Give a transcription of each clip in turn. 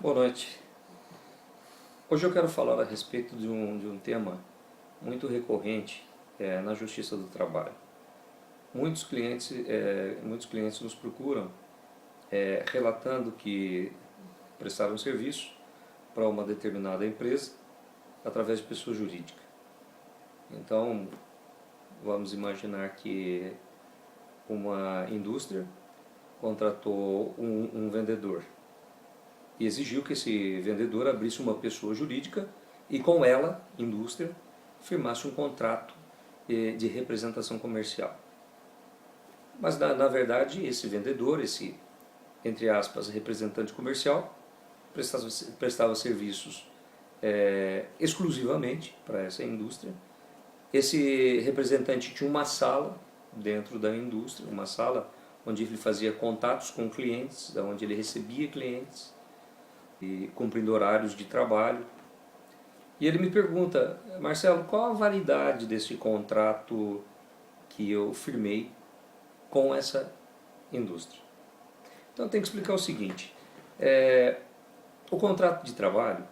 Boa noite. Hoje eu quero falar a respeito de um tema muito recorrente na Justiça do Trabalho. Muitos clientes nos procuram relatando que prestaram serviço para uma determinada empresa através de pessoa jurídica. Então, vamos imaginar que uma indústria contratou um vendedor e exigiu que esse vendedor abrisse uma pessoa jurídica e com ela, indústria, firmasse um contrato de representação comercial. Mas na verdade esse vendedor, esse, entre aspas, representante comercial, prestava serviços exclusivamente para essa indústria. Esse representante tinha uma sala dentro da indústria, uma sala onde ele fazia contatos com clientes, onde ele recebia clientes, e cumprindo horários de trabalho. E ele me pergunta: Marcelo, qual a validade desse contrato que eu firmei com essa indústria? Então eu tenho que explicar o seguinte: o contrato de trabalho,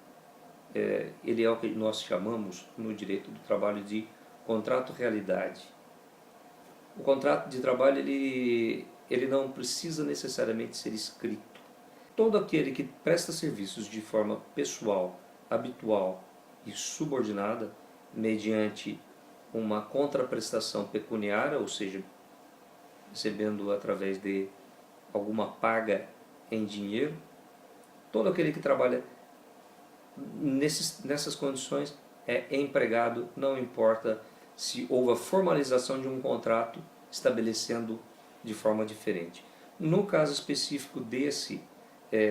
ele é o que nós chamamos no direito do trabalho de contrato realidade. O contrato de trabalho ele não precisa necessariamente ser escrito. Todo aquele que presta serviços de forma pessoal, habitual e subordinada, mediante uma contraprestação pecuniária, ou seja, recebendo através de alguma paga em dinheiro, todo aquele que trabalha nessas condições é empregado, não importa se houve a formalização de um contrato estabelecendo de forma diferente. No caso específico desse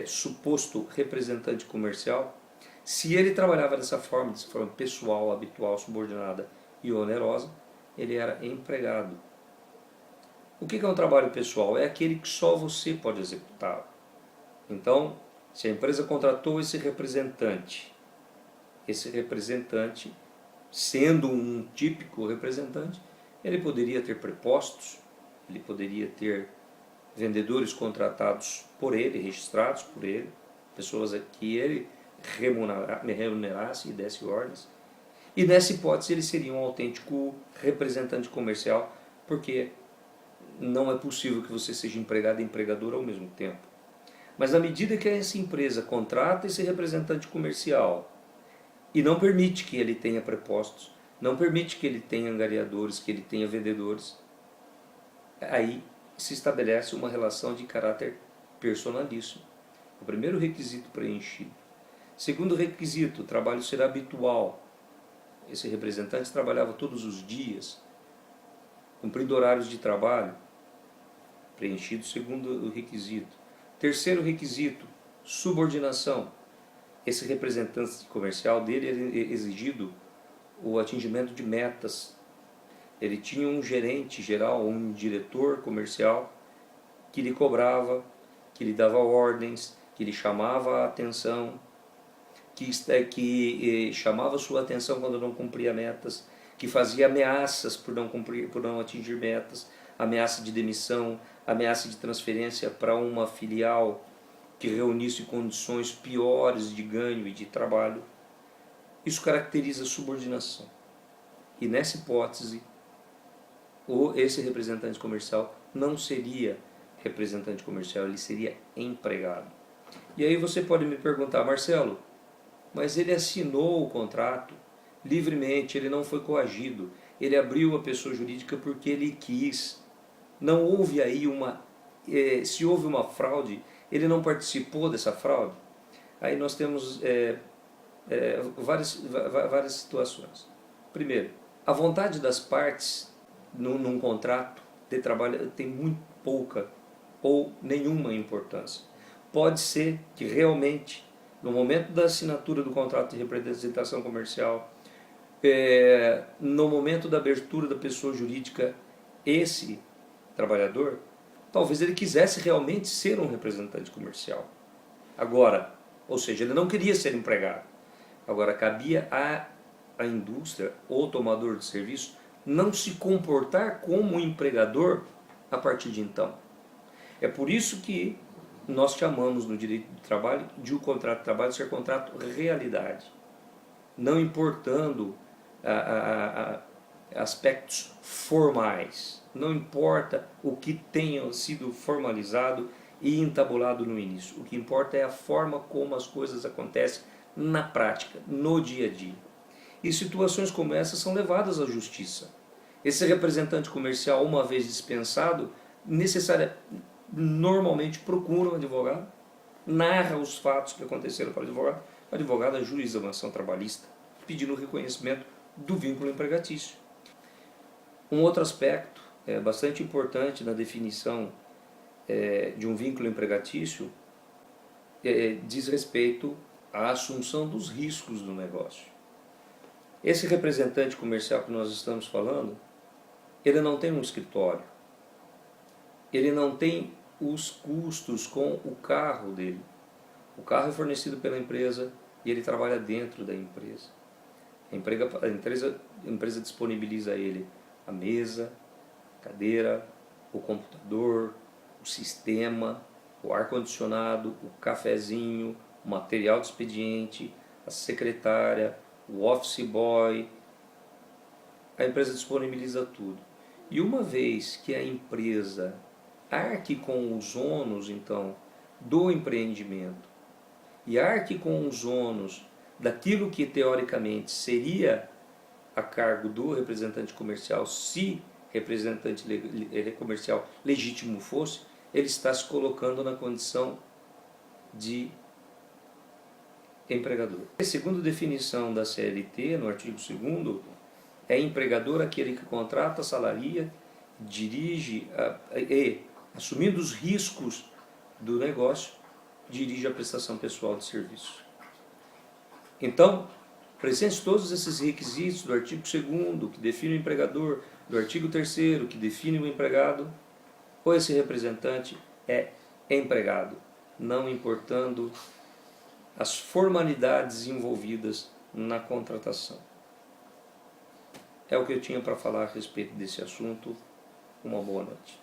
suposto representante comercial, se ele trabalhava dessa forma pessoal, habitual, subordinada e onerosa, ele era empregado. O que é um trabalho pessoal? É aquele que só você pode executar. Então, se a empresa contratou esse representante, sendo um típico representante, ele poderia ter prepostos, ele poderia ter vendedores contratados por ele, registrados por ele, pessoas que ele remunerasse e desse ordens. E nessa hipótese ele seria um autêntico representante comercial, porque não é possível que você seja empregado e empregador ao mesmo tempo. Mas na medida que essa empresa contrata esse representante comercial e não permite que ele tenha prepostos, não permite que ele tenha angariadores, que ele tenha vendedores, aí se estabelece uma relação de caráter personalíssimo. O primeiro requisito preenchido. Segundo requisito, o trabalho será habitual. Esse representante trabalhava todos os dias, cumprindo horários de trabalho, preenchido segundo o requisito. Terceiro requisito, subordinação. Esse representante comercial dele é exigido o atingimento de metas. Ele tinha um gerente geral, um diretor comercial que lhe cobrava, que lhe dava ordens, que lhe chamava a atenção, que chamava sua atenção quando não cumpria metas, que fazia ameaças por não atingir metas, ameaça de demissão, ameaça de transferência para uma filial que reunisse condições piores de ganho e de trabalho. Isso caracteriza subordinação. E nessa hipótese, esse representante comercial não seria representante comercial, ele seria empregado. E aí você pode me perguntar: Marcelo, mas ele assinou o contrato livremente, ele não foi coagido, ele abriu a pessoa jurídica porque ele quis. Não houve aí se houve uma fraude, ele não participou dessa fraude? Aí nós temos várias situações. Primeiro, a vontade das partes num contrato de trabalho tem muito pouca ou nenhuma importância. Pode ser que realmente, no momento da assinatura do contrato de representação comercial, no momento da abertura da pessoa jurídica, esse trabalhador, talvez ele quisesse realmente ser um representante comercial. Agora, ou seja, ele não queria ser empregado. Agora, cabia à indústria ou tomador de serviço não se comportar como empregador a partir de então. É por isso que nós chamamos no direito do trabalho de o contrato de trabalho ser contrato realidade, não importando aspectos formais, não importa o que tenha sido formalizado e entabulado no início, o que importa é a forma como as coisas acontecem na prática, no dia a dia. E situações como essa são levadas à justiça. Esse representante comercial, uma vez dispensado, normalmente procura um advogado, narra os fatos que aconteceram para o advogado ajuiza a ação trabalhista, pedindo o reconhecimento do vínculo empregatício. Um outro aspecto bastante importante na definição de um vínculo empregatício diz respeito à assunção dos riscos do negócio. Esse representante comercial que nós estamos falando, ele não tem um escritório, ele não tem os custos com o carro dele. O carro é fornecido pela empresa e ele trabalha dentro da empresa. A empresa disponibiliza a ele a mesa, a cadeira, o computador, o sistema, o ar-condicionado, o cafezinho, o material de expediente, a secretária, o office boy. A empresa disponibiliza tudo. E uma vez que a empresa arque com os ônus, então, do empreendimento e arque com os ônus daquilo que teoricamente seria a cargo do representante comercial, se representante comercial legítimo fosse, ele está se colocando na condição de empregador. Segundo a definição da CLT, no artigo 2º, é empregador aquele que contrata, salaria, dirige e, assumindo os riscos do negócio, dirige a prestação pessoal de serviço. Então, presentes todos esses requisitos do artigo 2º, que define o empregador, do artigo 3º, que define o empregado, ou esse representante é empregado, não importando as formalidades envolvidas na contratação. É o que eu tinha para falar a respeito desse assunto. Uma boa noite.